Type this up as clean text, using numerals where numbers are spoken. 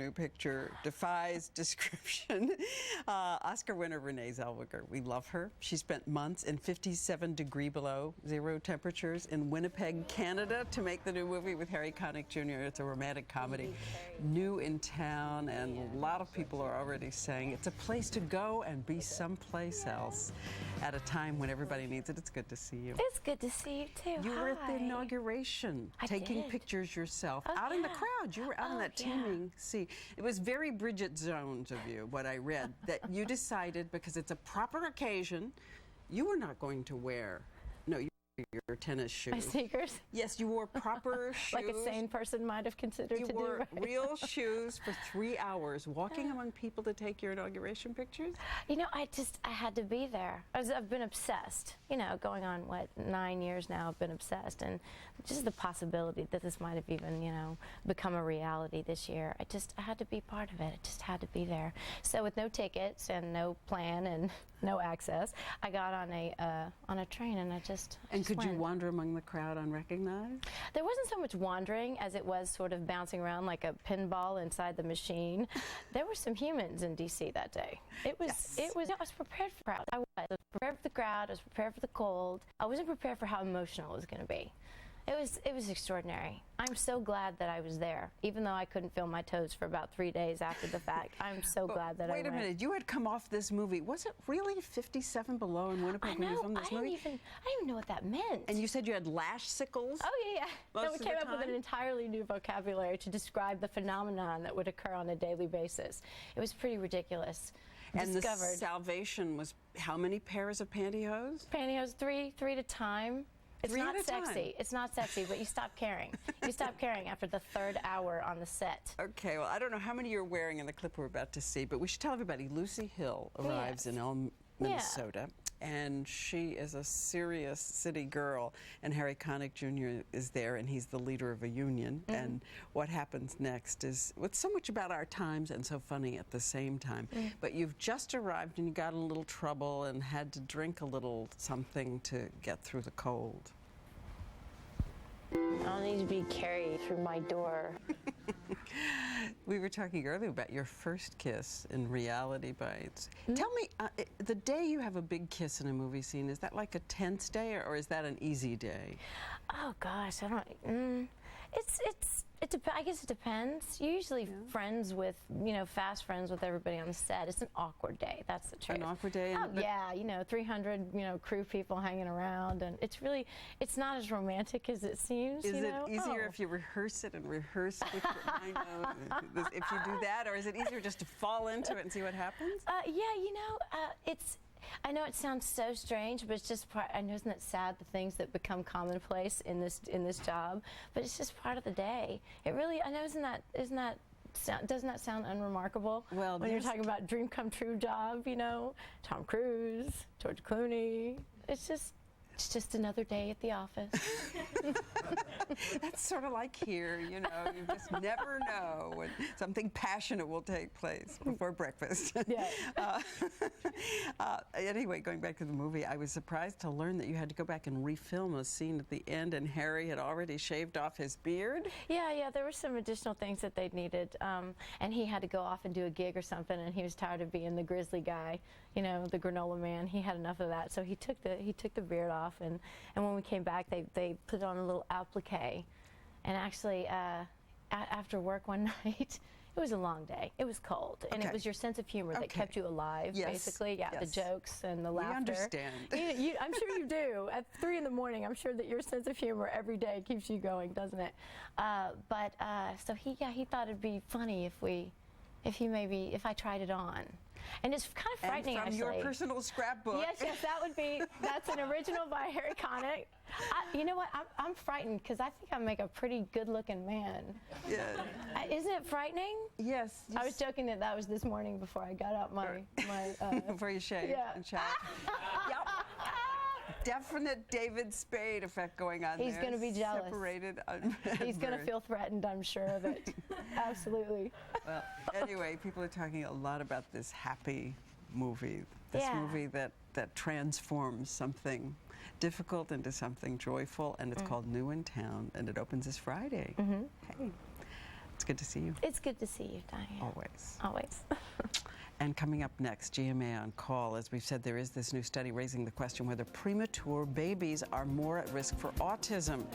new picture defies description. Oscar winner Renée Zellweger. We love her. She spent months in 57 degree below zero temperatures in Winnipeg, Canada, to make the new movie with Harry Connick Jr. It's a romantic comedy, new in town, and a lot of people are already saying it's a place to go and be someplace else at a time when everybody needs it. It's good to see you. It's good to see you too. You were at the inauguration, taking pictures yourself, out in the crowd. You were out in that teeming sea. It was very Bridget Jones of you, what I read, that you decided, because it's a proper occasion, you were not going to wear, your tennis shoes. My sneakers? Yes, you wore proper shoes. Like a sane person might have considered to do. You wore right? real shoes for 3 hours, walking among people to take your inauguration pictures? You know, I had to be there. I've been obsessed. You know, going on, what, 9 years now, I've been obsessed. And just the possibility that this might have even, you know, become a reality this year, I had to be part of it. I just had to be there. So with no tickets and no plan and no access, I got on a train and I just could went. you wander among the crowd unrecognized? There wasn't so much wandering as it was sort of bouncing around like a pinball inside the machine. There were some humans in D.C. that day. I was prepared for the crowd. I was prepared for the crowd. I was prepared for the cold. I wasn't prepared for how emotional it was going to be. It was extraordinary. I'm so glad that I was there, even though I couldn't feel my toes for about 3 days after the fact. I'm so glad that I went. Wait a minute, you had come off this movie. Was it really 57 below in Winnipeg when you filmed this movie? I didn't even know what that meant. And you said you had lash sickles? Oh, yeah. No, we came up with an entirely new vocabulary to describe the phenomenon that would occur on a daily basis. It was pretty ridiculous. And the salvation was how many pairs of pantyhose? Pantyhose, three at a time. It's not sexy. It's not sexy, but you stop caring. You stop caring after the 3rd hour on the set. Okay, well, I don't know how many you're wearing in the clip we're about to see, but we should tell everybody Lucy Hill arrives in Elm, Minnesota. And she is a serious city girl, and Harry Connick Jr. is there, and he's the leader of a union. And what happens next is what's so much about our times and so funny at the same time. But you've just arrived and you got in a little trouble and had to drink a little something to get through the cold. I'll need to be carried through my door. We were talking earlier about your first kiss in Reality Bites. Tell me, the day you have a big kiss in a movie scene, is that like a tense day, or is that an easy day? Oh gosh, I don't. I guess it depends. You're usually friends with, fast friends with everybody on the set. It's an awkward day. That's the truth. An awkward day. Oh yeah, 300 crew people hanging around, and it's not as romantic as it seems. Is it easier if you rehearse it and rehearse with your mind? If you do that, or is it easier just to fall into it and see what happens? I know it sounds so strange, but it's just part. I know, isn't it sad, the things that become commonplace in this job? But it's just part of the day. It really. I know, doesn't that sound unremarkable? Well, when you're talking about dream come true job, Tom Cruise, George Clooney. It's just another day at the office. That's sort of like here, you just never know when something passionate will take place before breakfast. Yeah. Anyway, going back to the movie, I was surprised to learn that you had to go back and refilm a scene at the end, and Harry had already shaved off his beard. Yeah, there were some additional things that they needed, and he had to go off and do a gig or something, and he was tired of being the grizzly guy, the granola man. He had enough of that, so he took the beard off. And when we came back, they put on a little applique. And actually, after work one night, it was a long day. It was cold. And it was your sense of humor that kept you alive, basically. Yeah, the jokes and the laughter. We understand. I'm sure you do. At 3 in the morning, I'm sure that your sense of humor every day keeps you going, doesn't it? So he thought it'd be funny if I tried it on. And it's kind of frightening, and from actually. your personal scrapbook. Yes, that's an original by Harry Connick. You know what, I'm frightened, because I think I make a pretty good-looking man. Yeah. Isn't it frightening? Yes. I was joking that was this morning before I got out my before you shaved and showered. Yep. Definite David Spade effect going on there. He's going to be jealous. Separated. He's going to feel threatened, I'm sure of it. Absolutely. Well, anyway, people are talking a lot about this happy movie. This movie that transforms something difficult into something joyful, and it's called New in Town, and it opens this Friday. Hey. It's good to see you. It's good to see you, Diane. Always. Always. And coming up next, GMA on Call. As we've said, there is this new study raising the question whether premature babies are more at risk for autism.